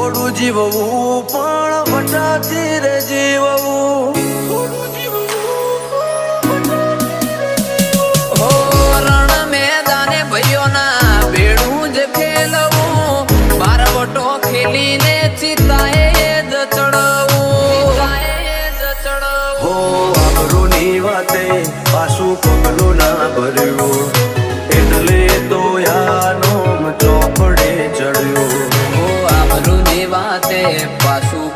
થોડું જીવવું પણ વટાતી રે જીવવું. હો રણ મેદાને ભાઈઓના ભેડું જ ખેલવું, બારવટો ખેલીને ચિતાએ જ ચડવું. હો આબરૂની વાતે પાછું પગલું ના ભર્યું, એટલે તો યાનો ચોપડે ચડ્યો. હો આબરૂની વાતે પાછું